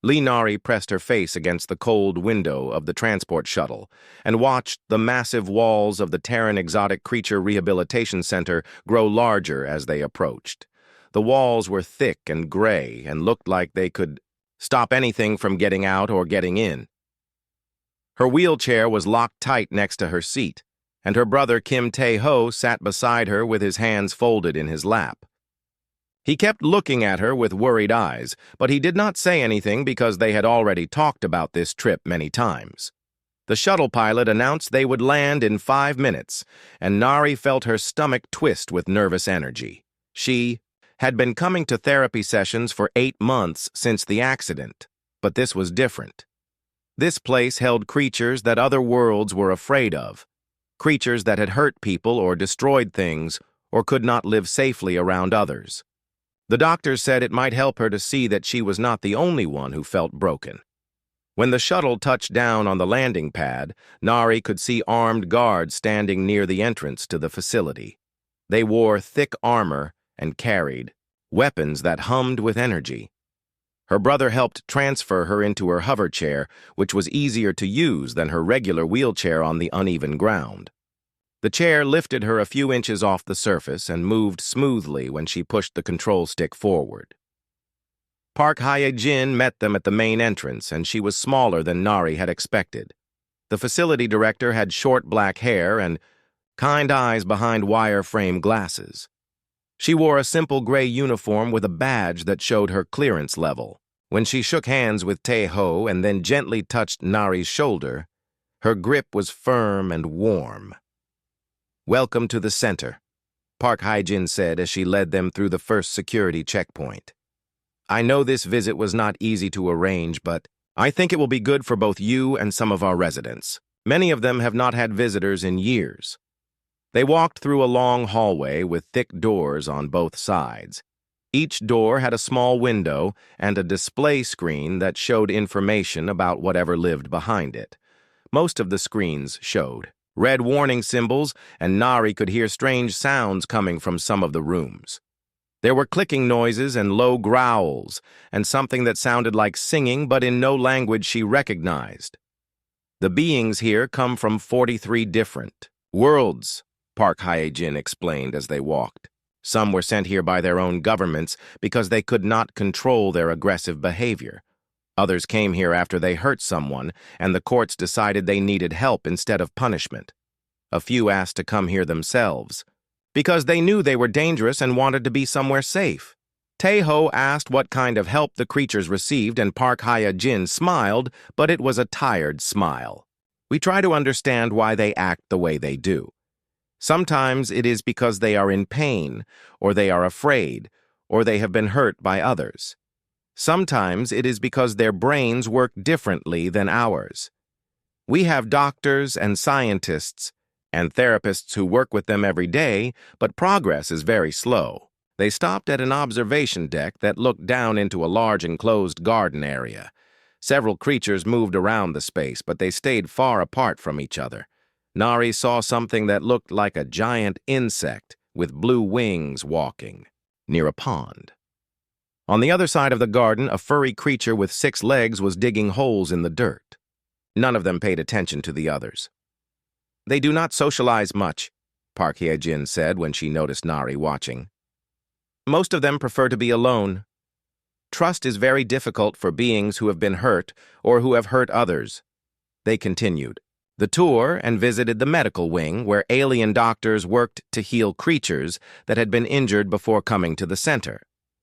Nari pressed her face against the cold window of the transport shuttle and watched the massive walls of the Terran Exotic Creature Rehabilitation Center grow larger as they approached. The walls were thick and gray and looked like they could stop anything from getting out or getting in. Her wheelchair was locked tight next to her seat, and her brother Kim Tae-ho sat beside her with his hands folded in his lap. He kept looking at her with worried eyes, but he did not say anything because they had already talked about this trip many times. The shuttle pilot announced they would land in 5 minutes, and Nari felt her stomach twist with nervous energy. She had been coming to therapy sessions for 8 months since the accident, but this was different. This place held creatures that other worlds were afraid of, creatures that had hurt people or destroyed things or could not live safely around others. The doctors said it might help her to see that she was not the only one who felt broken. When the shuttle touched down on the landing pad, Nari could see armed guards standing near the entrance to the facility. They wore thick armor and carried weapons that hummed with energy. Her brother helped transfer her into her hover chair, which was easier to use than her regular wheelchair on the uneven ground. The chair lifted her a few inches off the surface and moved smoothly when she pushed the control stick forward. Park Hye-jin met them at the main entrance, and she was smaller than Nari had expected. The facility director had short black hair and kind eyes behind wire-frame glasses. She wore a simple gray uniform with a badge that showed her clearance level. When she shook hands with Tae-ho and then gently touched Nari's shoulder, her grip was firm and warm. "Welcome to the center," Park Hye-jin said as she led them through the first security checkpoint. "I know this visit was not easy to arrange, but I think it will be good for both you and some of our residents. Many of them have not had visitors in years." They walked through a long hallway with thick doors on both sides. Each door had a small window and a display screen that showed information about whatever lived behind it. Most of the screens showed red warning symbols, and Nari could hear strange sounds coming from some of the rooms. There were clicking noises and low growls, and something that sounded like singing but in no language she recognized. "The beings here come from 43 different worlds," Park Hye-jin explained as they walked. "Some were sent here by their own governments because they could not control their aggressive behavior. Others came here after they hurt someone, and the courts decided they needed help instead of punishment. A few asked to come here themselves, because they knew they were dangerous and wanted to be somewhere safe." Tae-ho asked what kind of help the creatures received, and Park Hye-jin smiled, but it was a tired smile. "We try to understand why they act the way they do. Sometimes it is because they are in pain, or they are afraid, or they have been hurt by others. Sometimes it is because their brains work differently than ours. We have doctors and scientists and therapists who work with them every day, but progress is very slow." They stopped at an observation deck that looked down into a large enclosed garden area. Several creatures moved around the space, but they stayed far apart from each other. Nari saw something that looked like a giant insect with blue wings walking near a pond. On the other side of the garden, a furry creature with 6 legs was digging holes in the dirt. None of them paid attention to the others. "They do not socialize much," Park Hye-jin said when she noticed Nari watching. "Most of them prefer to be alone. Trust is very difficult for beings who have been hurt or who have hurt others." They continued the tour and visited the medical wing, where alien doctors worked to heal creatures that had been injured before coming to the center.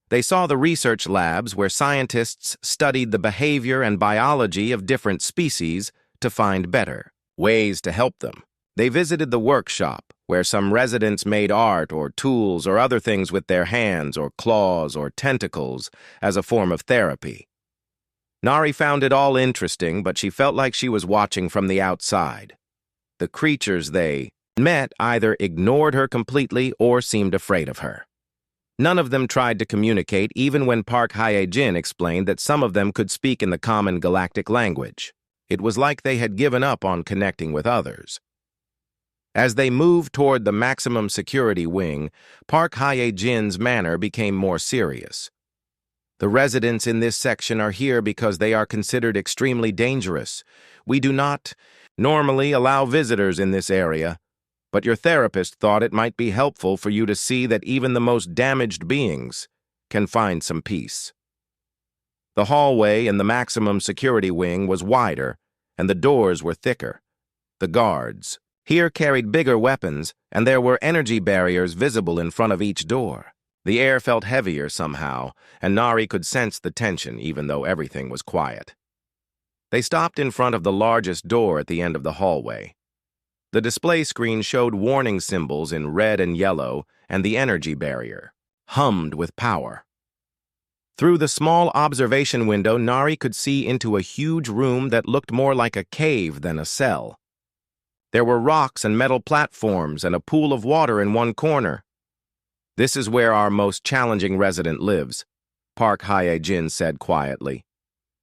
They saw the research labs where scientists studied the behavior and biology of different species to find better ways to help them. They visited the workshop, where some residents made art or tools or other things with their hands or claws or tentacles as a form of therapy. Nari found it all interesting, but she felt like she was watching from the outside. The creatures they met either ignored her completely or seemed afraid of her. None of them tried to communicate, even when Park Hye-jin explained that some of them could speak in the common galactic language. It was like they had given up on connecting with others. As they moved toward the maximum security wing, Park Hye-jin's manner became more serious. The residents in this section are here because they are considered extremely dangerous. We do not normally allow visitors in this area, but your therapist thought it might be helpful for you to see that even the most damaged beings can find some peace. The hallway in the maximum security wing was wider, and the doors were thicker. The guards here carried bigger weapons, and there were energy barriers visible in front of each door. The air felt heavier somehow, and Nari could sense the tension even though everything was quiet. They stopped in front of the largest door at the end of the hallway. The display screen showed warning symbols in red and yellow, and the energy barrier hummed with power. Through the small observation window, Nari could see into a huge room that looked more like a cave than a cell. There were rocks and metal platforms and a pool of water in one corner. "This is where our most challenging resident lives," Park Hye-jin said quietly.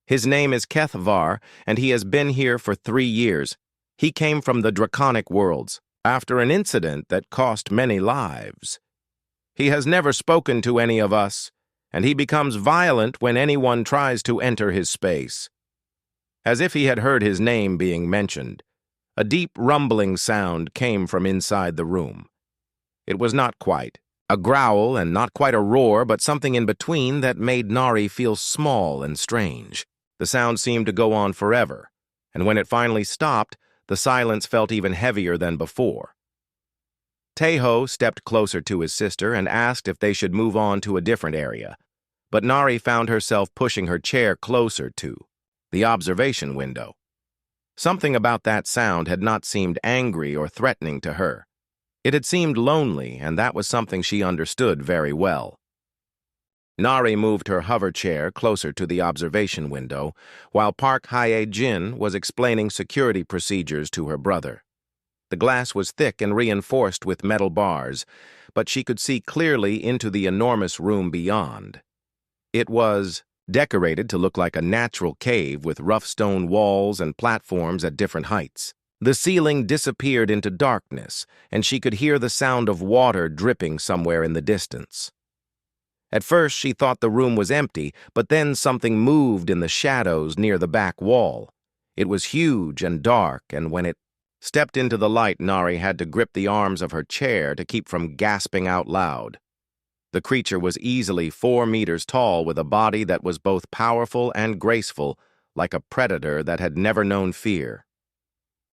"His name is HFY, and he has been here for 3 years. He came from the Draconic worlds, after an incident that cost many lives. He has never spoken to any of us, and he becomes violent when anyone tries to enter his space." As if he had heard his name being mentioned, a deep rumbling sound came from inside the room. It was not quite a growl and not quite a roar, but something in between that made Nari feel small and strange. The sound seemed to go on forever, and when it finally stopped, the silence felt even heavier than before. Taeho stepped closer to his sister and asked if they should move on to a different area, but Nari found herself pushing her chair closer to the observation window. Something about that sound had not seemed angry or threatening to her. It had seemed lonely, and that was something she understood very well. Nari moved her hover chair closer to the observation window, while Park Hye-jin was explaining security procedures to her brother. The glass was thick and reinforced with metal bars, but she could see clearly into the enormous room beyond. It was decorated to look like a natural cave with rough stone walls and platforms at different heights. The ceiling disappeared into darkness, and she could hear the sound of water dripping somewhere in the distance. At first, she thought the room was empty, but then something moved in the shadows near the back wall. It was huge and dark, and when it stepped into the light, Nari had to grip the arms of her chair to keep from gasping out loud. The creature was easily 4 meters tall, with a body that was both powerful and graceful, like a predator that had never known fear.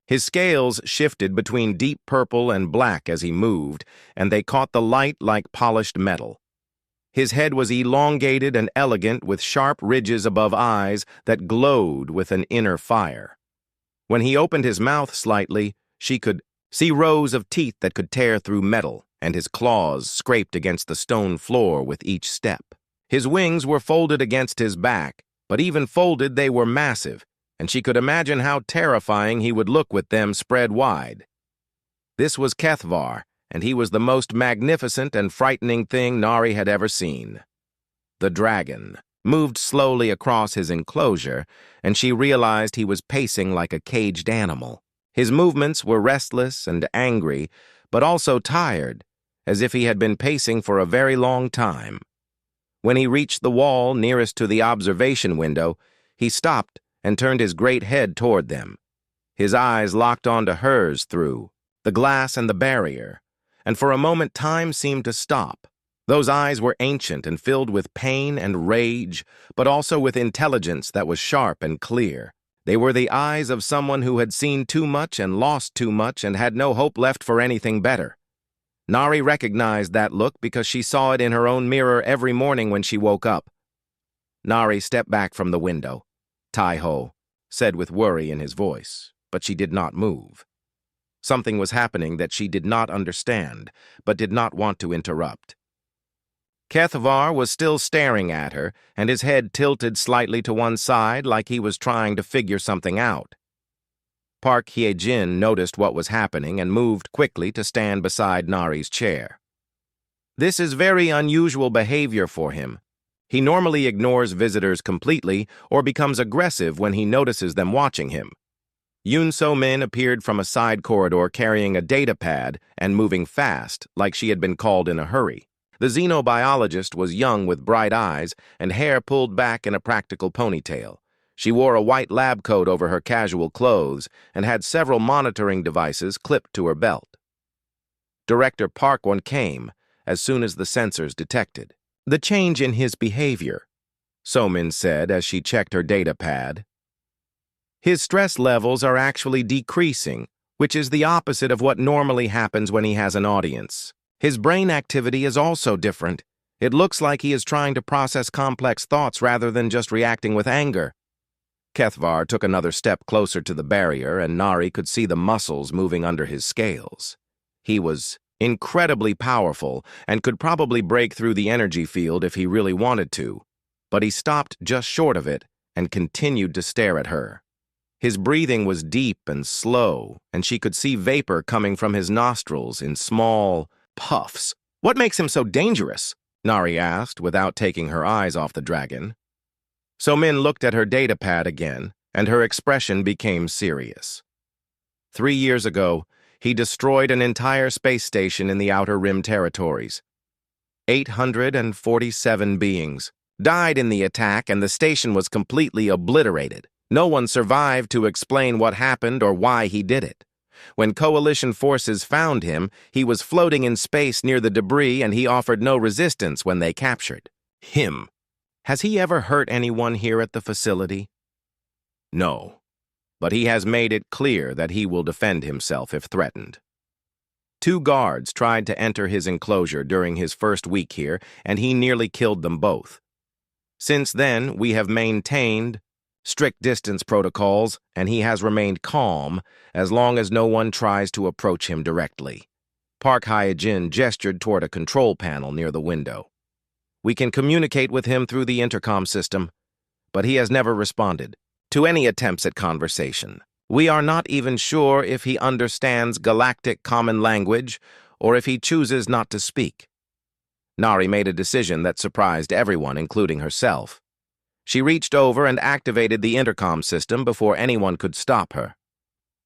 His scales shifted between deep purple and black as he moved, and they caught the light like polished metal. His head was elongated and elegant, with sharp ridges above eyes that glowed with an inner fire. When he opened his mouth slightly, she could see rows of teeth that could tear through metal, and his claws scraped against the stone floor with each step. His wings were folded against his back, but even folded they were massive, and she could imagine how terrifying he would look with them spread wide. This was HFY, and he was the most magnificent and frightening thing Nari had ever seen. The dragon moved slowly across his enclosure, and she realized he was pacing like a caged animal. His movements were restless and angry, but also tired, as if he had been pacing for a very long time. When he reached the wall nearest to the observation window, he stopped and turned his great head toward them. His eyes locked onto hers through the glass and the barrier, and for a moment time seemed to stop. Those eyes were ancient and filled with pain and rage, but also with intelligence that was sharp and clear. They were the eyes of someone who had seen too much and lost too much and had no hope left for anything better. Nari recognized that look because she saw it in her own mirror every morning when she woke up. Nari stepped back from the window. "Taeho," said with worry in his voice, but she did not move. Something was happening that she did not understand, but did not want to interrupt. HFY was still staring at her, and his head tilted slightly to one side like he was trying to figure something out. Park Hye-jin noticed what was happening and moved quickly to stand beside Nari's chair. This is very unusual behavior for him. He normally ignores visitors completely or becomes aggressive when he notices them watching him. Yoon So-min appeared from a side corridor carrying a data pad and moving fast, like she had been called in a hurry. The xenobiologist was young with bright eyes and hair pulled back in a practical ponytail. She wore a white lab coat over her casual clothes and had several monitoring devices clipped to her belt. Director Park One came as soon as the sensors detected the change in his behavior, So-min said as she checked her data pad. His stress levels are actually decreasing, which is the opposite of what normally happens when he has an audience. His brain activity is also different. It looks like he is trying to process complex thoughts rather than just reacting with anger. Kethvar took another step closer to the barrier, and Nari could see the muscles moving under his scales. He was incredibly powerful and could probably break through the energy field if he really wanted to, but he stopped just short of it and continued to stare at her. His breathing was deep and slow, and she could see vapor coming from his nostrils in small puffs. "What makes him so dangerous?" Nari asked, without taking her eyes off the dragon. So-min looked at her data pad again, and her expression became serious. 3 years ago, he destroyed an entire space station in the Outer Rim territories. 847 beings died in the attack, and the station was completely obliterated. No one survived to explain what happened or why he did it. When coalition forces found him, he was floating in space near the debris, and he offered no resistance when they captured him. Has he ever hurt anyone here at the facility? No, but he has made it clear that he will defend himself if threatened. 2 guards tried to enter his enclosure during his first week here, and he nearly killed them both. Since then, we have maintained strict distance protocols, and he has remained calm as long as no one tries to approach him directly. Park Hyejin gestured toward a control panel near the window. We can communicate with him through the intercom system, but he has never responded to any attempts at conversation. We are not even sure if he understands Galactic Common Language or if he chooses not to speak. Nari made a decision that surprised everyone, including herself. She reached over and activated the intercom system before anyone could stop her.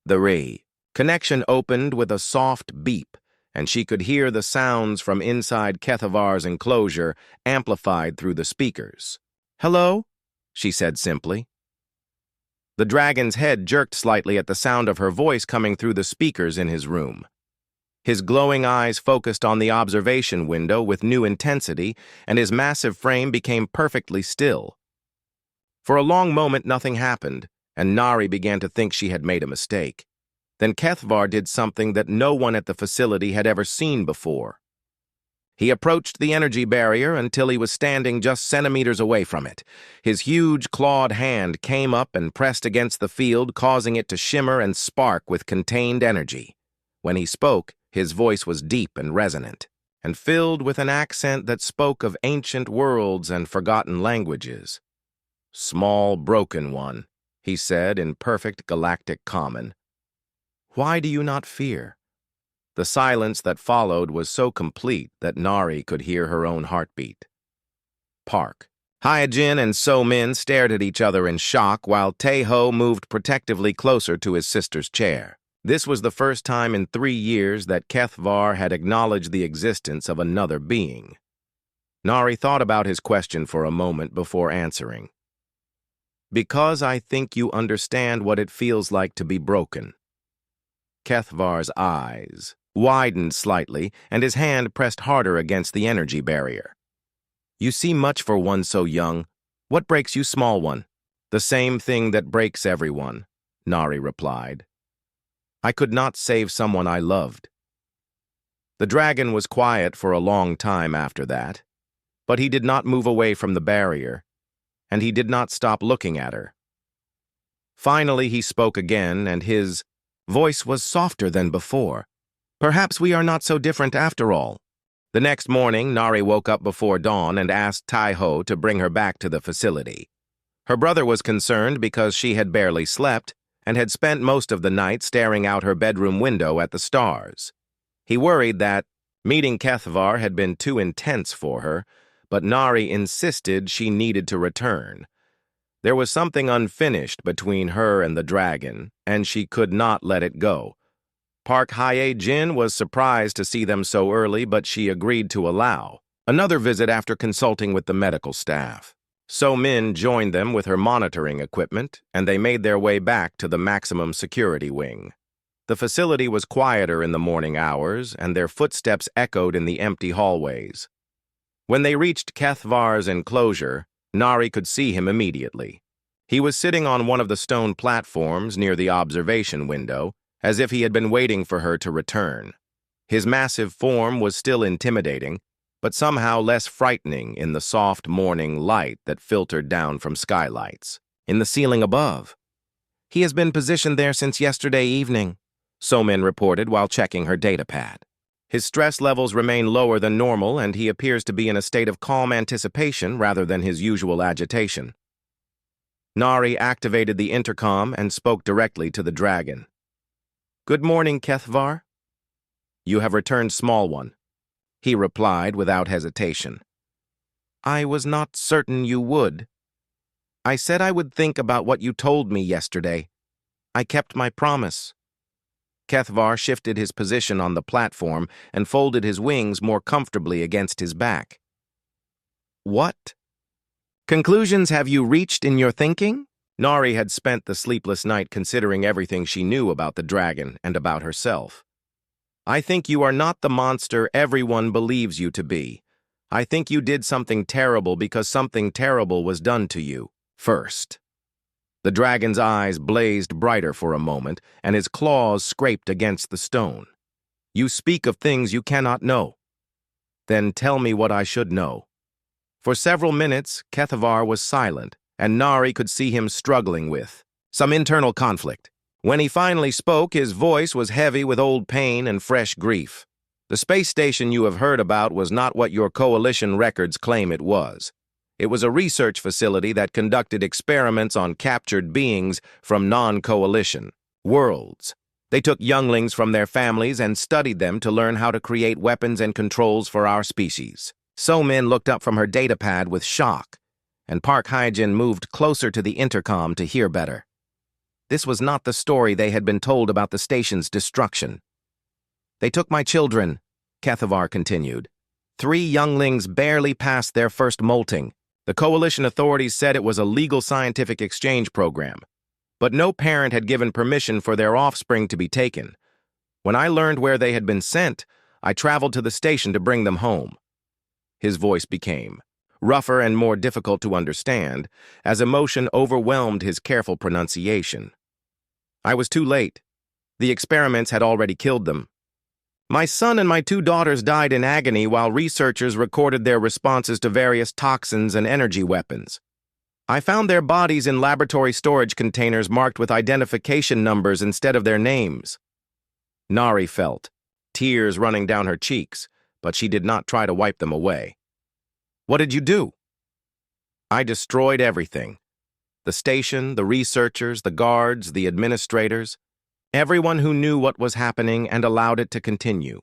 The connection opened with a soft beep, and she could hear the sounds from inside Kethavar's enclosure amplified through the speakers. "Hello?" she said simply. The dragon's head jerked slightly at the sound of her voice coming through the speakers in his room. His glowing eyes focused on the observation window with new intensity, and his massive frame became perfectly still. For a long moment, nothing happened, and Nari began to think she had made a mistake. Then Kethvar did something that no one at the facility had ever seen before. He approached the energy barrier until he was standing just centimeters away from it. His huge clawed hand came up and pressed against the field, causing it to shimmer and spark with contained energy. When he spoke, his voice was deep and resonant, and filled with an accent that spoke of ancient worlds and forgotten languages. "Small, broken one," he said in perfect galactic common. "Why do you not fear?" The silence that followed was so complete that Nari could hear her own heartbeat. Park Hyejin and So-min stared at each other in shock while Tae-ho moved protectively closer to his sister's chair. This was the first time in 3 years that Kethvar had acknowledged the existence of another being. Nari thought about his question for a moment before answering. "Because I think you understand what it feels like to be broken." Kethvar's eyes widened slightly, and his hand pressed harder against the energy barrier. "You see much for one so young. What breaks you, small one?" "The same thing that breaks everyone," Nari replied. "I could not save someone I loved." The dragon was quiet for a long time after that, but he did not move away from the barrier, and he did not stop looking at her. Finally, he spoke again, and his voice was softer than before. "Perhaps we are not so different after all." The next morning, Nari woke up before dawn and asked Tae-ho to bring her back to the facility. Her brother was concerned because she had barely slept and had spent most of the night staring out her bedroom window at the stars. He worried that meeting Kethvar had been too intense for her, but Nari insisted she needed to return. There was something unfinished between her and the dragon, and she could not let it go. Park Hyejin was surprised to see them so early, but she agreed to allow. Another visit after consulting with the medical staff. So-Min joined them with her monitoring equipment, and they made their way back to the maximum security wing. The facility was quieter in the morning hours, and their footsteps echoed in the empty hallways. When they reached Kethvar's enclosure, Nari could see him immediately. He was sitting on one of the stone platforms near the observation window, as if he had been waiting for her to return. His massive form was still intimidating, but somehow less frightening in the soft morning light that filtered down from skylights. In the ceiling above. "He has been positioned there since yesterday evening," So-Min reported while checking her datapad. "His stress levels remain lower than normal, and he appears to be in a state of calm anticipation rather than his usual agitation." Nari activated the intercom and spoke directly to the dragon. "Good morning, Kethvar." "You have returned, small one," he replied without hesitation. "I was not certain you would. I said I would think about what you told me yesterday. I kept my promise." Kethvar shifted his position on the platform and folded his wings more comfortably against his back. "What conclusions have you reached in your thinking?" Nari had spent the sleepless night considering everything she knew about the dragon and about herself. "I think you are not the monster everyone believes you to be. I think you did something terrible because something terrible was done to you first." The dragon's eyes blazed brighter for a moment, and his claws scraped against the stone. "You speak of things you cannot know. Then tell me what I should know." For several minutes, Kethvar was silent, and Nari could see him struggling with some internal conflict. When he finally spoke, his voice was heavy with old pain and fresh grief. "The space station you have heard about was not what your coalition records claim it was. It was a research facility that conducted experiments on captured beings from non-coalition worlds. They took younglings from their families and studied them to learn how to create weapons and controls for our species." So-Min looked up from her datapad with shock, and Park Hyejin moved closer to the intercom to hear better. This was not the story they had been told about the station's destruction. "They took my children," Kethvar continued. 3 younglings barely passed their first molting. The coalition authorities said it was a legal scientific exchange program, but no parent had given permission for their offspring to be taken. When I learned where they had been sent, I traveled to the station to bring them home. His voice became rougher and more difficult to understand as emotion overwhelmed his careful pronunciation. "I was too late. The experiments had already killed them. My son and my 2 daughters died in agony while researchers recorded their responses to various toxins and energy weapons. I found their bodies in laboratory storage containers marked with identification numbers instead of their names." Nari felt tears running down her cheeks, but she did not try to wipe them away. "What did you do?" "I destroyed everything. The station, the researchers, the guards, the administrators, everyone who knew what was happening and allowed it to continue.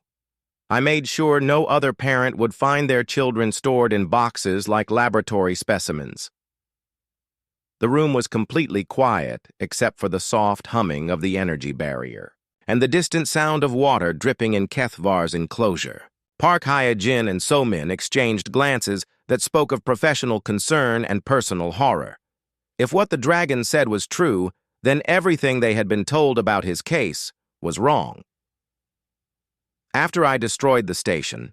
I made sure no other parent would find their children stored in boxes like laboratory specimens." The room was completely quiet except for the soft humming of the energy barrier and the distant sound of water dripping in Kethvar's enclosure. Park Hyejin and So-Min exchanged glances that spoke of professional concern and personal horror. If what the dragon said was true, then everything they had been told about his case was wrong. "After I destroyed the station,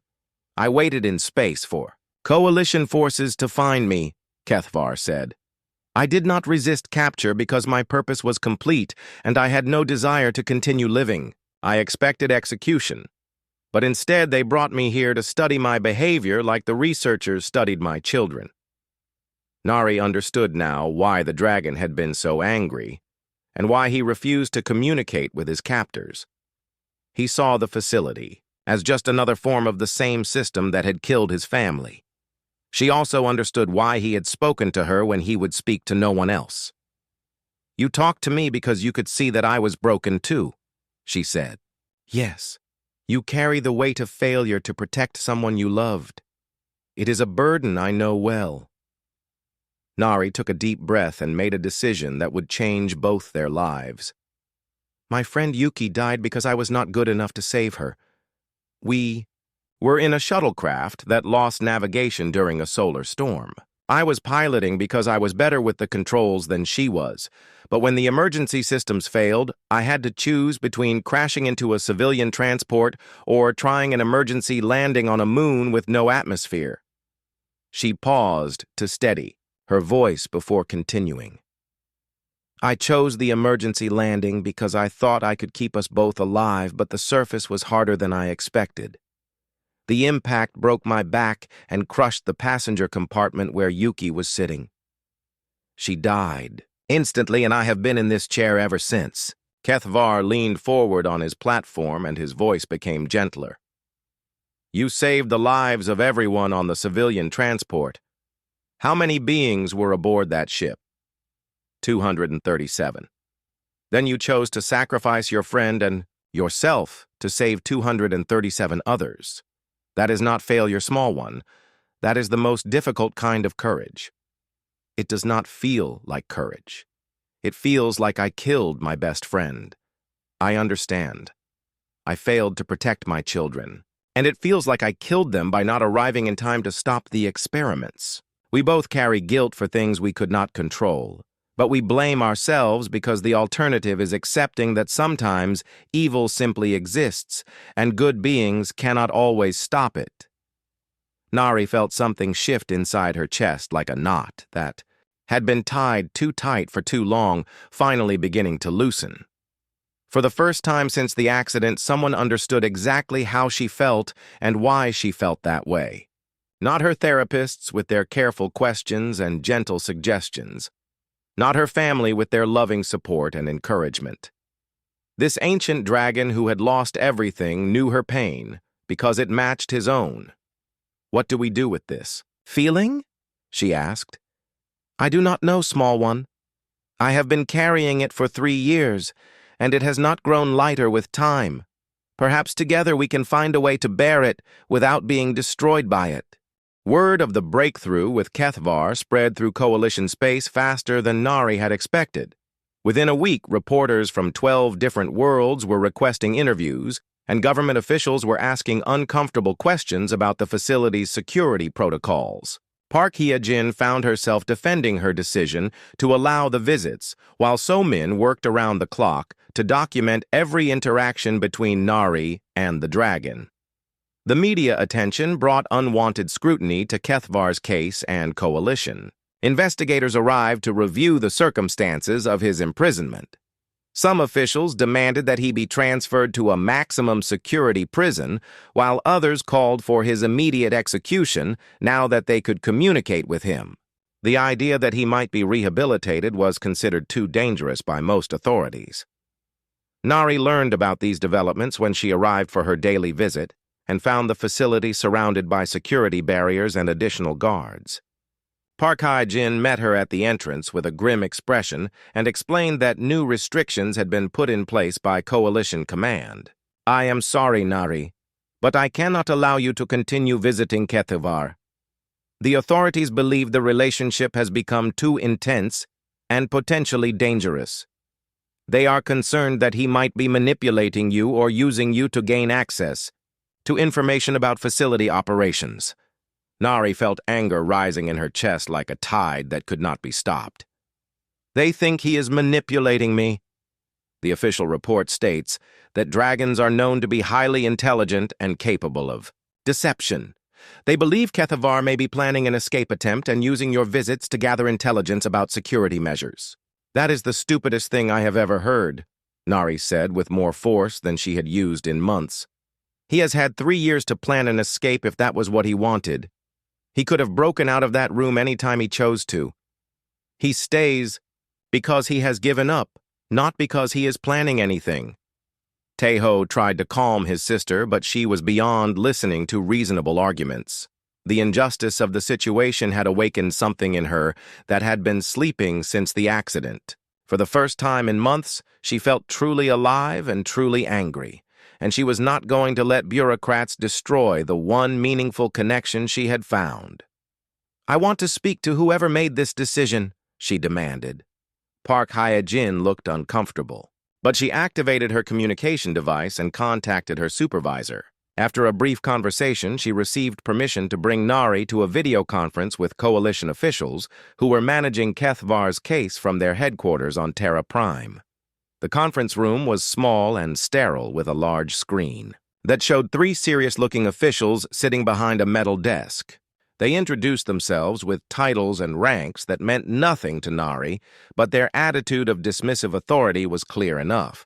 I waited in space for coalition forces to find me," Kethvar said. "I did not resist capture because my purpose was complete and I had no desire to continue living. I expected execution. But instead they brought me here to study my behavior like the researchers studied my children." Nari understood now why the dragon had been so angry and why he refused to communicate with his captors. He saw the facility as just another form of the same system that had killed his family. She also understood why he had spoken to her when he would speak to no one else. "You talked to me because you could see that I was broken too," she said. "Yes. You carry the weight of failure to protect someone you loved. It is a burden I know well." Nari took a deep breath and made a decision that would change both their lives. "My friend Yuki died because I was not good enough to save her. We were in a shuttlecraft that lost navigation during a solar storm. I was piloting because I was better with the controls than she was, but when the emergency systems failed, I had to choose between crashing into a civilian transport or trying an emergency landing on a moon with no atmosphere. She paused to steady her voice before continuing. I chose the emergency landing because I thought I could keep us both alive, but the surface was harder than I expected. The impact broke my back and crushed the passenger compartment where Yuki was sitting. She died instantly, and I have been in this chair ever since. Kethvar leaned forward on his platform, and his voice became gentler. You saved the lives of everyone on the civilian transport. How many beings were aboard that ship? 237. Then you chose to sacrifice your friend and yourself to save 237 others. That is not failure, small one. That is the most difficult kind of courage. It does not feel like courage. It feels like I killed my best friend. I understand. I failed to protect my children. And it feels like I killed them by not arriving in time to stop the experiments. We both carry guilt for things we could not control. But we blame ourselves because the alternative is accepting that sometimes evil simply exists, and good beings cannot always stop it. Nari felt something shift inside her chest like a knot that had been tied too tight for too long, finally beginning to loosen. For the first time since the accident, someone understood exactly how she felt and why she felt that way. Not her therapists with their careful questions and gentle suggestions. Not her family with their loving support and encouragement. This ancient dragon who had lost everything knew her pain because it matched his own. What do we do with this? Feeling? She asked. I do not know, small one. I have been carrying it for 3 years, and it has not grown lighter with time. Perhaps together we can find a way to bear it without being destroyed by it. Word of the breakthrough with Kethvar spread through Coalition space faster than Nari had expected. Within a week, reporters from 12 different worlds were requesting interviews, and government officials were asking uncomfortable questions about the facility's security protocols. Park Hye-jin found herself defending her decision to allow the visits, while So-min worked around the clock to document every interaction between Nari and the dragon. The media attention brought unwanted scrutiny to Kethvar's case and Coalition. Investigators arrived to review the circumstances of his imprisonment. Some officials demanded that he be transferred to a maximum security prison, while others called for his immediate execution now that they could communicate with him. The idea that he might be rehabilitated was considered too dangerous by most authorities. Nari learned about these developments when she arrived for her daily visit, and found the facility surrounded by security barriers and additional guards. Park Hye-jin met her at the entrance with a grim expression and explained that new restrictions had been put in place by Coalition Command. I am sorry, Nari, but I cannot allow you to continue visiting Kethvar. The authorities believe the relationship has become too intense and potentially dangerous. They are concerned that he might be manipulating you or using you to gain access to information about facility operations. Nari felt anger rising in her chest like a tide that could not be stopped. They think he is manipulating me. The official report states that dragons are known to be highly intelligent and capable of deception. They believe Kethvar may be planning an escape attempt and using your visits to gather intelligence about security measures. That is the stupidest thing I have ever heard, Nari said with more force than she had used in months. He has had 3 years to plan an escape if that was what he wanted. He could have broken out of that room any time he chose to. He stays because he has given up, not because he is planning anything. Taeho tried to calm his sister, but she was beyond listening to reasonable arguments. The injustice of the situation had awakened something in her that had been sleeping since the accident. For the first time in months, she felt truly alive and truly angry. And she was not going to let bureaucrats destroy the one meaningful connection she had found. I want to speak to whoever made this decision, she demanded. Park Hye-jin looked uncomfortable, but she activated her communication device and contacted her supervisor. After a brief conversation, she received permission to bring Nari to a video conference with Coalition officials who were managing Kethvar's case from their headquarters on Terra Prime. The conference room was small and sterile with a large screen that showed three serious-looking officials sitting behind a metal desk. They introduced themselves with titles and ranks that meant nothing to Nari, but their attitude of dismissive authority was clear enough.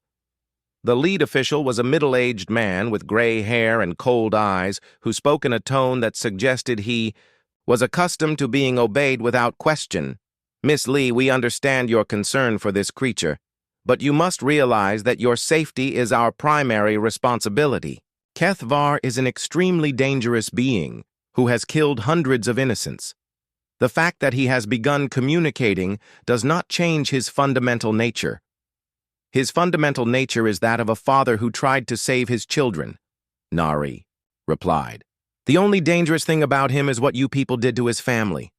The lead official was a middle-aged man with gray hair and cold eyes who spoke in a tone that suggested he was accustomed to being obeyed without question. "Miss Lee, we understand your concern for this creature, but you must realize that your safety is our primary responsibility. Kethvar is an extremely dangerous being who has killed hundreds of innocents. The fact that he has begun communicating does not change his fundamental nature. His fundamental nature is that of a father who tried to save his children," Nari replied. "The only dangerous thing about him is what you people did to his family."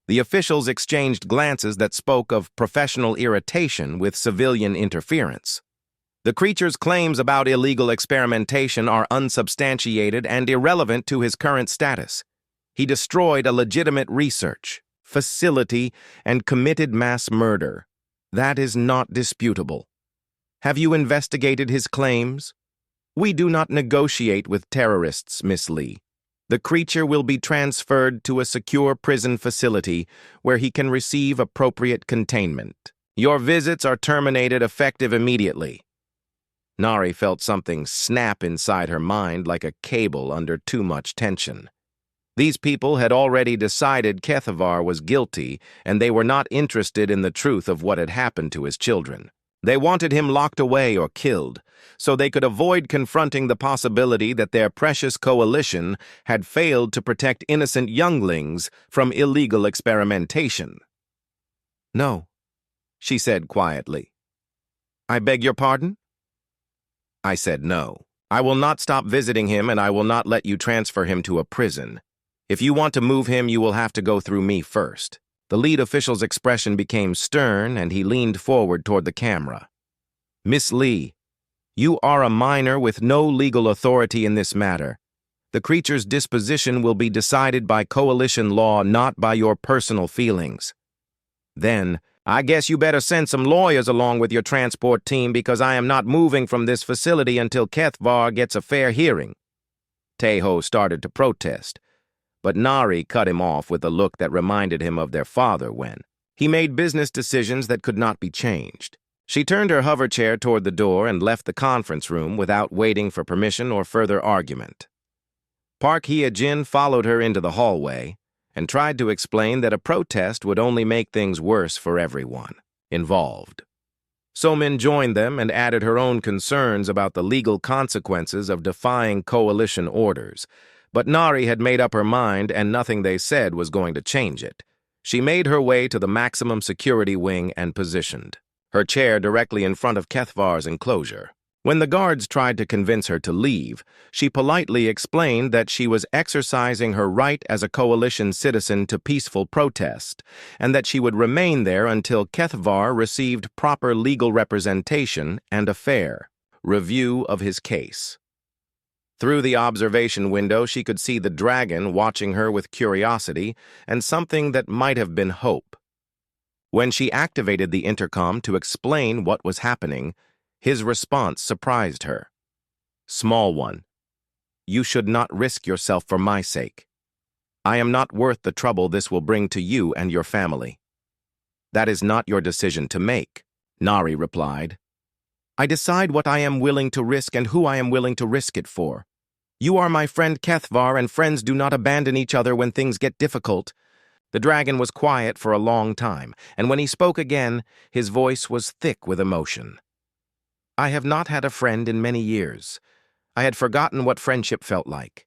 The officials exchanged glances that spoke of professional irritation with civilian interference. The creature's claims about illegal experimentation are unsubstantiated and irrelevant to his current status. He destroyed a legitimate research facility and committed mass murder. That is not disputable. Have you investigated his claims? We do not negotiate with terrorists, Miss Lee. The creature will be transferred to a secure prison facility where he can receive appropriate containment. Your visits are terminated effective immediately." Nari felt something snap inside her mind like a cable under too much tension. These people had already decided Kethvar was guilty, and they were not interested in the truth of what had happened to his children. They wanted him locked away or killed, so they could avoid confronting the possibility that their precious coalition had failed to protect innocent younglings from illegal experimentation. "No," she said quietly. "I beg your pardon?" I said no. "I will not stop visiting him, and I will not let you transfer him to a prison. If you want to move him, you will have to go through me first." The lead official's expression became stern, and he leaned forward toward the camera. "Miss Lee, you are a minor with no legal authority in this matter. The creature's disposition will be decided by coalition law, not by your personal feelings." Then, "I guess you better send some lawyers along with your transport team because I am not moving from this facility until Kethvar gets a fair hearing." Teho started to protest, but Nari cut him off with a look that reminded him of their father when he made business decisions that could not be changed. She turned her hover chair toward the door and left the conference room without waiting for permission or further argument. Park Hye-jin followed her into the hallway and tried to explain that a protest would only make things worse for everyone involved. So-min joined them and added her own concerns about the legal consequences of defying coalition orders. But Nari had made up her mind, and nothing they said was going to change it. She made her way to the maximum security wing and positioned her chair directly in front of Kethvar's enclosure. When the guards tried to convince her to leave, she politely explained that she was exercising her right as a coalition citizen to peaceful protest, and that she would remain there until Kethvar received proper legal representation and a fair review of his case. Through the observation window, she could see the dragon watching her with curiosity and something that might have been hope. When she activated the intercom to explain what was happening, his response surprised her. "Small one, you should not risk yourself for my sake. I am not worth the trouble this will bring to you and your family." "That is not your decision to make," Nari replied. "I decide what I am willing to risk and who I am willing to risk it for. You are my friend Kethvar, and friends do not abandon each other when things get difficult." The dragon was quiet for a long time, and when he spoke again, his voice was thick with emotion. "I have not had a friend in many years. I had forgotten what friendship felt like.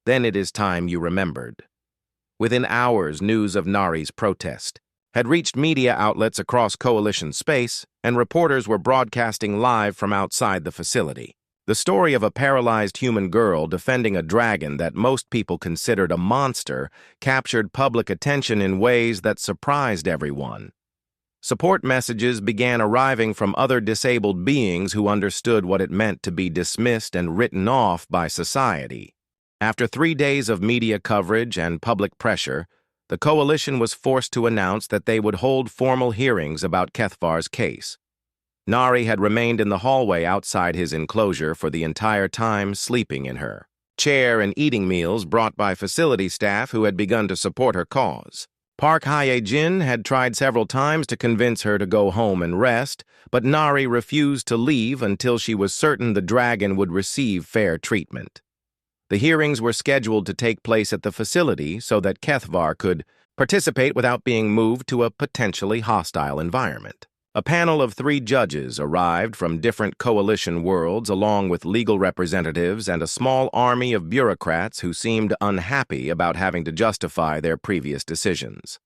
Then it is time you remembered." Within hours, news of Nari's protest had reached media outlets across Coalition space, and reporters were broadcasting live from outside the facility. The story of a paralyzed human girl defending a dragon that most people considered a monster captured public attention in ways that surprised everyone. Support messages began arriving from other disabled beings who understood what it meant to be dismissed and written off by society. After 3 days of media coverage and public pressure, the coalition was forced to announce that they would hold formal hearings about Kethvar's case. Nari had remained in the hallway outside his enclosure for the entire time, sleeping in her chair and eating meals brought by facility staff who had begun to support her cause. Park Hye-jin had tried several times to convince her to go home and rest, but Nari refused to leave until she was certain the dragon would receive fair treatment. The hearings were scheduled to take place at the facility so that Kethvar could participate without being moved to a potentially hostile environment. A panel of 3 judges arrived from different coalition worlds along with legal representatives and a small army of bureaucrats who seemed unhappy about having to justify their previous decisions.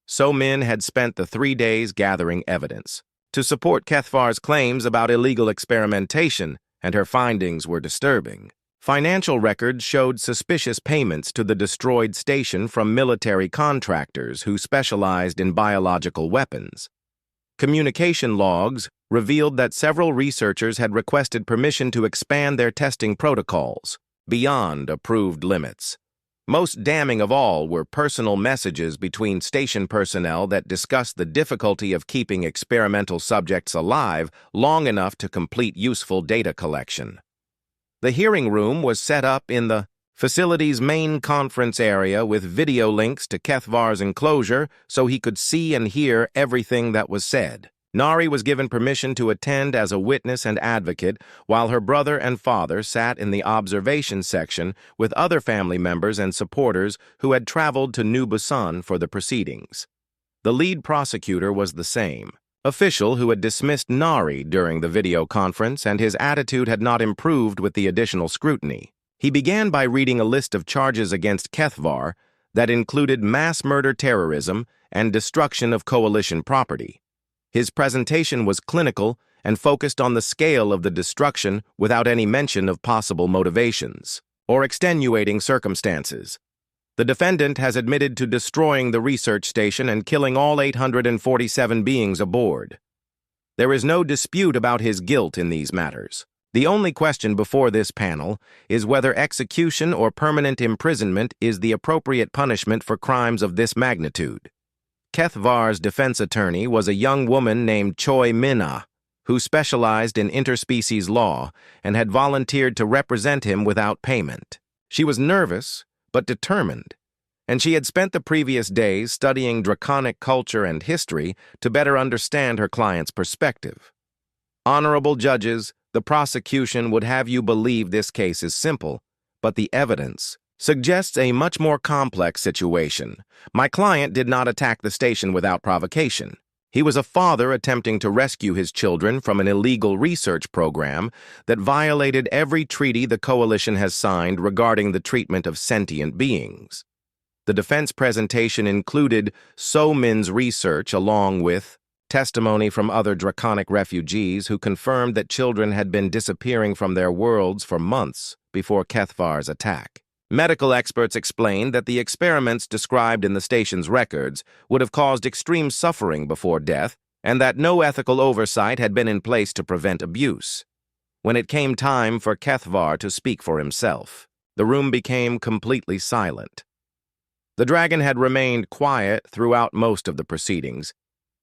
So Min had spent the 3 days gathering evidence to support Kethvar's claims about illegal experimentation, and her findings were disturbing. Financial records showed suspicious payments to the destroyed station from military contractors who specialized in biological weapons. Communication logs revealed that several researchers had requested permission to expand their testing protocols beyond approved limits. Most damning of all were personal messages between station personnel that discussed the difficulty of keeping experimental subjects alive long enough to complete useful data collection. The hearing room was set up in the facility's main conference area with video links to Kethvar's enclosure so he could see and hear everything that was said. Nari was given permission to attend as a witness and advocate, while her brother and father sat in the observation section with other family members and supporters who had traveled to New Busan for the proceedings. The lead prosecutor was the same official who had dismissed Nari during the video conference, and his attitude had not improved with the additional scrutiny. He began by reading a list of charges against Kethvar that included mass murder terrorism and destruction of coalition property. His presentation was clinical and focused on the scale of the destruction without any mention of possible motivations or extenuating circumstances. The defendant has admitted to destroying the research station and killing all 847 beings aboard. There is no dispute about his guilt in these matters. The only question before this panel is whether execution or permanent imprisonment is the appropriate punishment for crimes of this magnitude. Kethvar's defense attorney was a young woman named Choi Min-ah, who specialized in interspecies law and had volunteered to represent him without payment. She was nervous, but determined, and she had spent the previous days studying draconic culture and history to better understand her client's perspective. Honorable judges, the prosecution would have you believe this case is simple, but the evidence suggests a much more complex situation. My client did not attack the station without provocation. He was a father attempting to rescue his children from an illegal research program that violated every treaty the coalition has signed regarding the treatment of sentient beings. The defense presentation included So Min's research along with testimony from other draconic refugees who confirmed that children had been disappearing from their worlds for months before Kethvar's attack. Medical experts explained that the experiments described in the station's records would have caused extreme suffering before death, and that no ethical oversight had been in place to prevent abuse. When it came time for Kethvar to speak for himself, the room became completely silent. The dragon had remained quiet throughout most of the proceedings,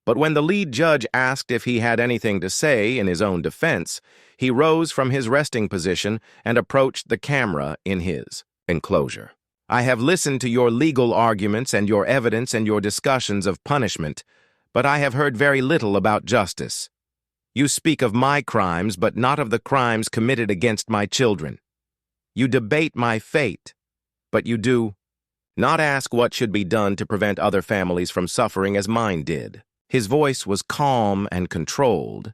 but when the lead judge asked if he had anything to say in his own defense, he rose from his resting position and approached the camera in his enclosure. I have listened to your legal arguments and your evidence and your discussions of punishment, but I have heard very little about justice. You speak of my crimes, but not of the crimes committed against my children. You debate my fate, but you do not ask what should be done to prevent other families from suffering as mine did. His voice was calm and controlled,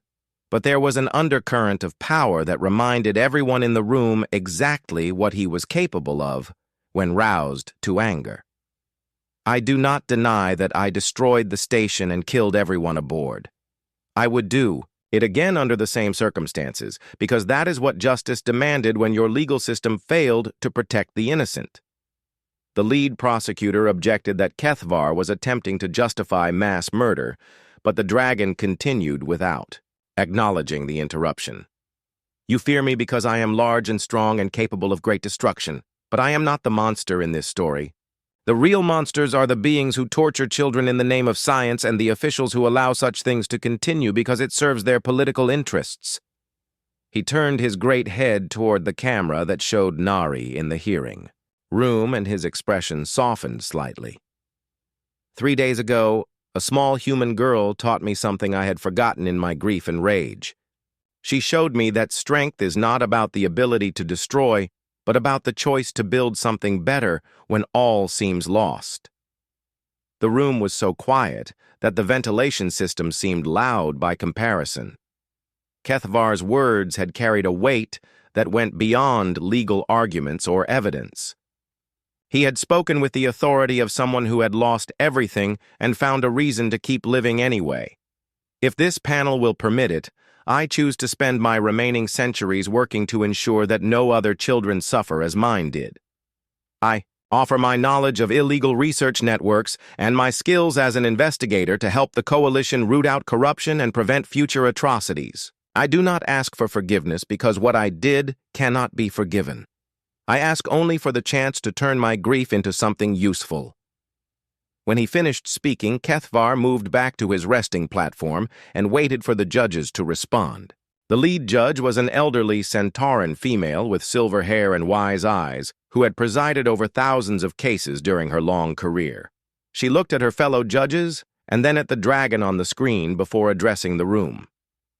but there was an undercurrent of power that reminded everyone in the room exactly what he was capable of when roused to anger. I do not deny that I destroyed the station and killed everyone aboard. I would do it again under the same circumstances, because that is what justice demanded when your legal system failed to protect the innocent. The lead prosecutor objected that Kethvar was attempting to justify mass murder, but the dragon continued without, acknowledging the interruption. You fear me because I am large and strong and capable of great destruction, but I am not the monster in this story. The real monsters are the beings who torture children in the name of science and the officials who allow such things to continue because it serves their political interests. He turned his great head toward the camera that showed Nari in the hearing room, and his expression softened slightly. 3 days ago, a small human girl taught me something I had forgotten in my grief and rage. She showed me that strength is not about the ability to destroy, but about the choice to build something better when all seems lost. The room was so quiet that the ventilation system seemed loud by comparison. Kethvar's words had carried a weight that went beyond legal arguments or evidence. He had spoken with the authority of someone who had lost everything and found a reason to keep living anyway. If this panel will permit it, I choose to spend my remaining centuries working to ensure that no other children suffer as mine did. I offer my knowledge of illegal research networks and my skills as an investigator to help the coalition root out corruption and prevent future atrocities. I do not ask for forgiveness because what I did cannot be forgiven. I ask only for the chance to turn my grief into something useful. When he finished speaking, Kethvar moved back to his resting platform and waited for the judges to respond. The lead judge was an elderly Centauran female with silver hair and wise eyes who had presided over thousands of cases during her long career. She looked at her fellow judges and then at the dragon on the screen before addressing the room.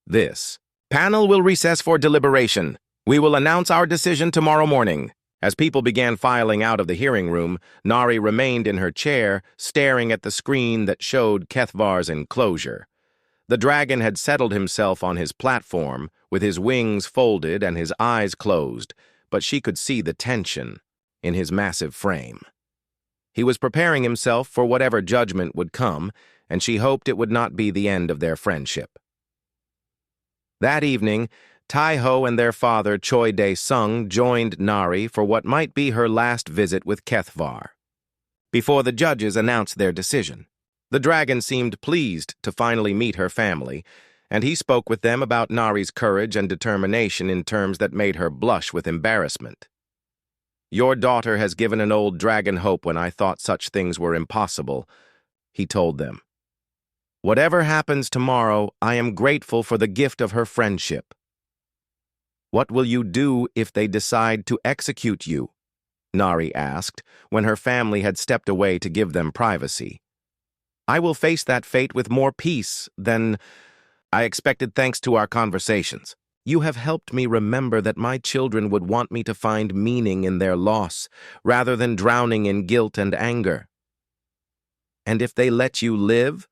This panel will recess for deliberation. We will announce our decision tomorrow morning. As people began filing out of the hearing room, Nari remained in her chair, staring at the screen that showed Kethvar's enclosure. The dragon had settled himself on his platform, with his wings folded and his eyes closed, but she could see the tension in his massive frame. He was preparing himself for whatever judgment would come, and she hoped it would not be the end of their friendship. That evening, Tai-Ho and their father, Choi Dae-sung, joined Nari for what might be her last visit with Kethvar. Before the judges announced their decision, the dragon seemed pleased to finally meet her family, and he spoke with them about Nari's courage and determination in terms that made her blush with embarrassment. Your daughter has given an old dragon hope when I thought such things were impossible, he told them. Whatever happens tomorrow, I am grateful for the gift of her friendship. What will you do if they decide to execute you? Nari asked, when her family had stepped away to give them privacy. I will face that fate with more peace than I expected thanks to our conversations. You have helped me remember that my children would want me to find meaning in their loss, rather than drowning in guilt and anger. And if they let you live?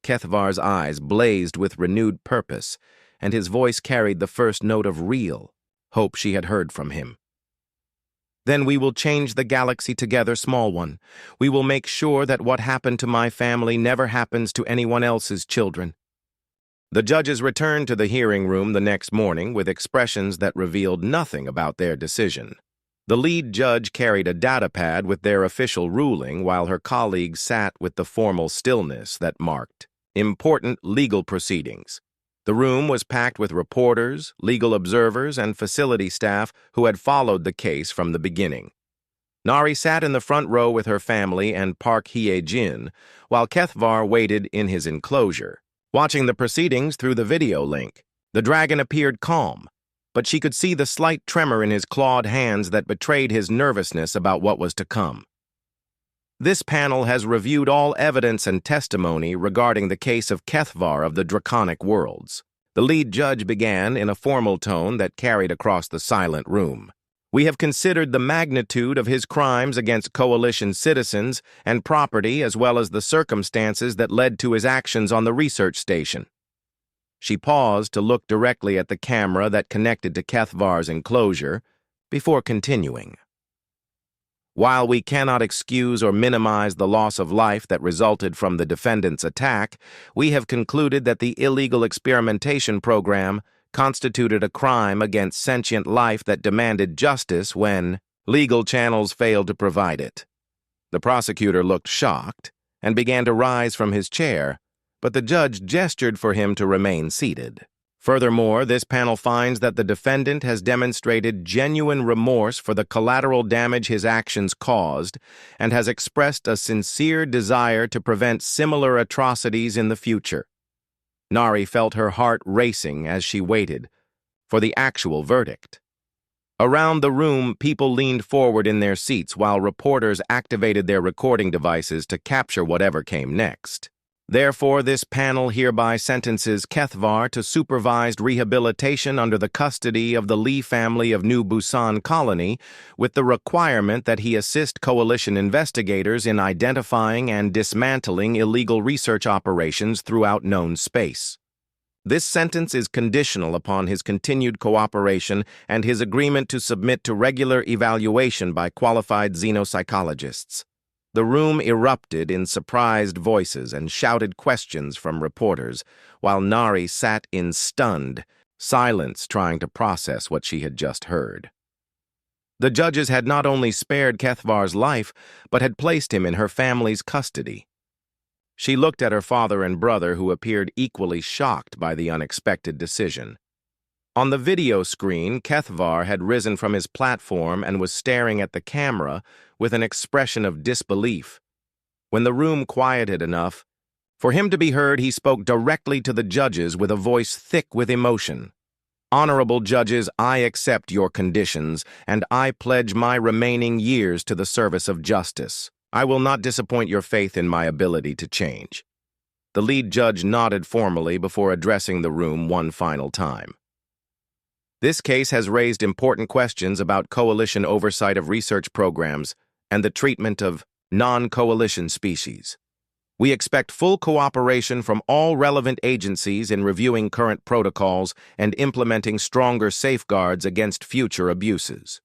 Kethvar's eyes blazed with renewed purpose, and his voice carried the first note of real hope she had heard from him. Then we will change the galaxy together, small one. We will make sure that what happened to my family never happens to anyone else's children. The judges returned to the hearing room the next morning with expressions that revealed nothing about their decision. The lead judge carried a datapad with their official ruling, while her colleagues sat with the formal stillness that marked important legal proceedings. The room was packed with reporters, legal observers, and facility staff who had followed the case from the beginning. Nari sat in the front row with her family and Park Hye-jin, while Kethvar waited in his enclosure, watching the proceedings through the video link. The dragon appeared calm, but she could see the slight tremor in his clawed hands that betrayed his nervousness about what was to come. This panel has reviewed all evidence and testimony regarding the case of Kethvar of the Draconic Worlds. The lead judge began in a formal tone that carried across the silent room. We have considered the magnitude of his crimes against coalition citizens and property, as well as the circumstances that led to his actions on the research station. She paused to look directly at the camera that connected to Kethvar's enclosure before continuing. While we cannot excuse or minimize the loss of life that resulted from the defendant's attack, we have concluded that the illegal experimentation program constituted a crime against sentient life that demanded justice when legal channels failed to provide it. The prosecutor looked shocked and began to rise from his chair, but the judge gestured for him to remain seated. Furthermore, this panel finds that the defendant has demonstrated genuine remorse for the collateral damage his actions caused and has expressed a sincere desire to prevent similar atrocities in the future. Nari felt her heart racing as she waited for the actual verdict. Around the room, people leaned forward in their seats while reporters activated their recording devices to capture whatever came next. Therefore, this panel hereby sentences Kethvar to supervised rehabilitation under the custody of the Lee family of New Busan Colony, with the requirement that he assist coalition investigators in identifying and dismantling illegal research operations throughout known space. This sentence is conditional upon his continued cooperation and his agreement to submit to regular evaluation by qualified xenopsychologists. The room erupted in surprised voices and shouted questions from reporters, while Nari sat in stunned silence trying to process what she had just heard. The judges had not only spared Kethvar's life, but had placed him in her family's custody. She looked at her father and brother, who appeared equally shocked by the unexpected decision. On the video screen, Kethvar had risen from his platform and was staring at the camera with an expression of disbelief. When the room quieted enough for him to be heard, he spoke directly to the judges with a voice thick with emotion. "Honorable judges, I accept your conditions, and I pledge my remaining years to the service of justice. I will not disappoint your faith in my ability to change." The lead judge nodded formally before addressing the room one final time. "This case has raised important questions about coalition oversight of research programs and the treatment of non-coalition species. We expect full cooperation from all relevant agencies in reviewing current protocols and implementing stronger safeguards against future abuses."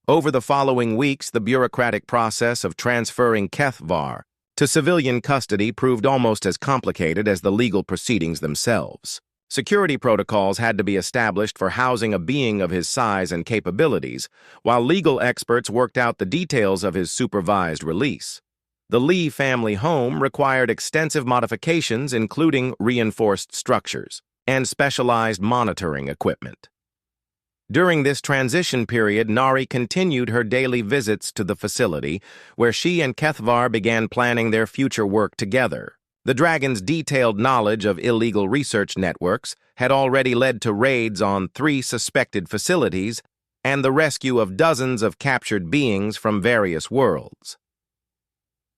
Over the following weeks, the bureaucratic process of transferring Kethvar to civilian custody proved almost as complicated as the legal proceedings themselves. Security protocols had to be established for housing a being of his size and capabilities, while legal experts worked out the details of his supervised release. The Lee family home required extensive modifications, including reinforced structures and specialized monitoring equipment. During this transition period, Nari continued her daily visits to the facility, where she and Kethvar began planning their future work together. The Dragon's detailed knowledge of illegal research networks had already led to raids on 3 suspected facilities and the rescue of dozens of captured beings from various worlds.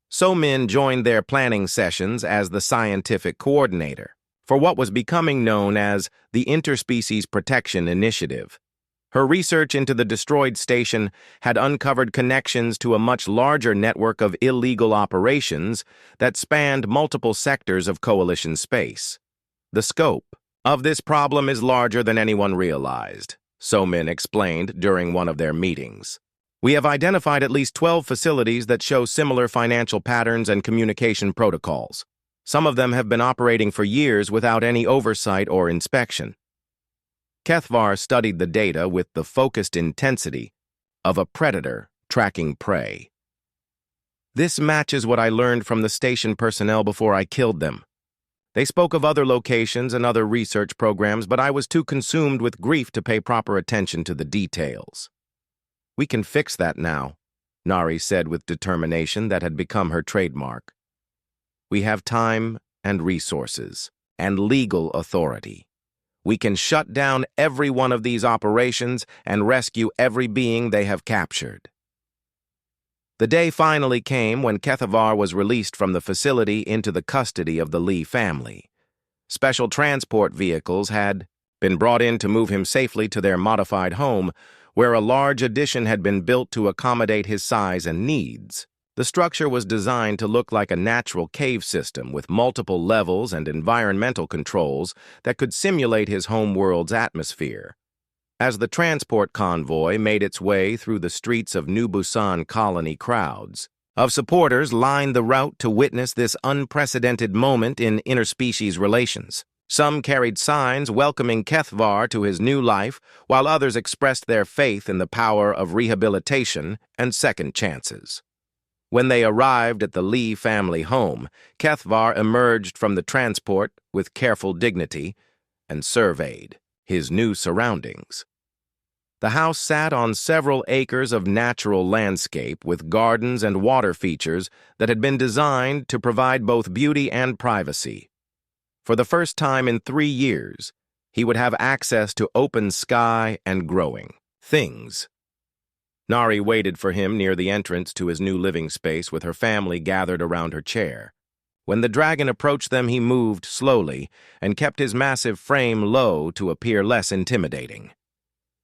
So-Min joined their planning sessions as the scientific coordinator for what was becoming known as the Interspecies Protection Initiative. Her research into the destroyed station had uncovered connections to a much larger network of illegal operations that spanned multiple sectors of coalition space. "The scope of this problem is larger than anyone realized," So-Min explained during one of their meetings. "We have identified at least 12 facilities that show similar financial patterns and communication protocols. Some of them have been operating for years without any oversight or inspection." Kethvar studied the data with the focused intensity of a predator tracking prey. "This matches what I learned from the station personnel before I killed them. They spoke of other locations and other research programs, but I was too consumed with grief to pay proper attention to the details." "We can fix that now," Nari said with determination that had become her trademark. "We have time and resources and legal authority. We can shut down every one of these operations and rescue every being they have captured." The day finally came when Kethvar was released from the facility into the custody of the Lee family. Special transport vehicles had been brought in to move him safely to their modified home, where a large addition had been built to accommodate his size and needs. The structure was designed to look like a natural cave system with multiple levels and environmental controls that could simulate his home world's atmosphere. As the transport convoy made its way through the streets of New Busan Colony, crowds of supporters lined the route to witness this unprecedented moment in interspecies relations. Some carried signs welcoming Kethvar to his new life, while others expressed their faith in the power of rehabilitation and second chances. When they arrived at the Lee family home, Kethvar emerged from the transport with careful dignity and surveyed his new surroundings. The house sat on several acres of natural landscape with gardens and water features that had been designed to provide both beauty and privacy. For the first time in 3 years, he would have access to open sky and growing things. Nari waited for him near the entrance to his new living space with her family gathered around her chair. When the dragon approached them, he moved slowly and kept his massive frame low to appear less intimidating.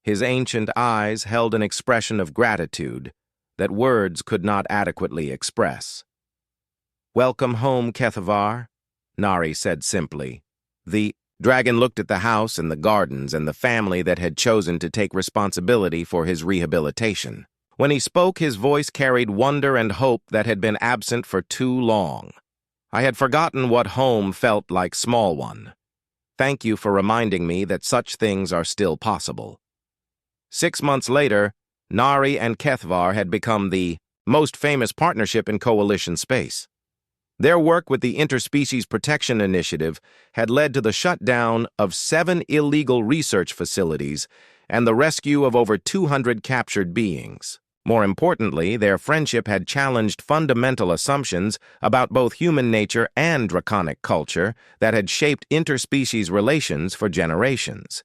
His ancient eyes held an expression of gratitude that words could not adequately express. "Welcome home, Kethvar," Nari said simply. The dragon looked at the house and the gardens and the family that had chosen to take responsibility for his rehabilitation. When he spoke, his voice carried wonder and hope that had been absent for too long. "I had forgotten what home felt like, small one. Thank you for reminding me that such things are still possible." 6 months later, Nari and Kethvar had become the most famous partnership in Coalition space. Their work with the Interspecies Protection Initiative had led to the shutdown of 7 illegal research facilities and the rescue of over 200 captured beings. More importantly, their friendship had challenged fundamental assumptions about both human nature and draconic culture that had shaped interspecies relations for generations.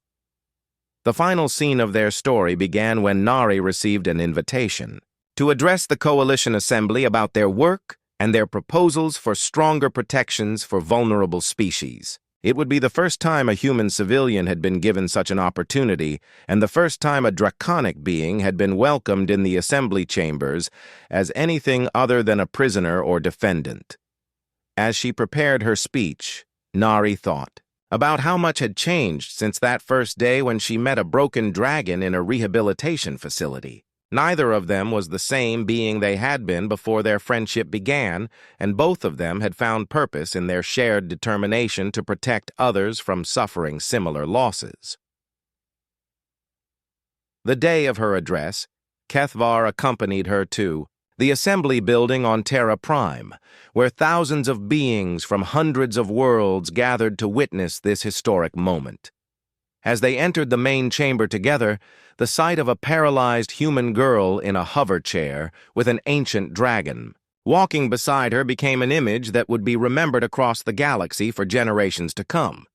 The final scene of their story began when Nari received an invitation to address the Coalition Assembly about their work and their proposals for stronger protections for vulnerable species. It would be the first time a human civilian had been given such an opportunity, and the first time a draconic being had been welcomed in the assembly chambers as anything other than a prisoner or defendant. As she prepared her speech, Nari thought about how much had changed since that first day when she met a broken dragon in a rehabilitation facility. Neither of them was the same being they had been before their friendship began, and both of them had found purpose in their shared determination to protect others from suffering similar losses. The day of her address, Kethvar accompanied her to the assembly building on Terra Prime, where thousands of beings from hundreds of worlds gathered to witness this historic moment. As they entered the main chamber together, the sight of a paralyzed human girl in a hover chair with an ancient dragon walking beside her became an image that would be remembered across the galaxy for generations to come.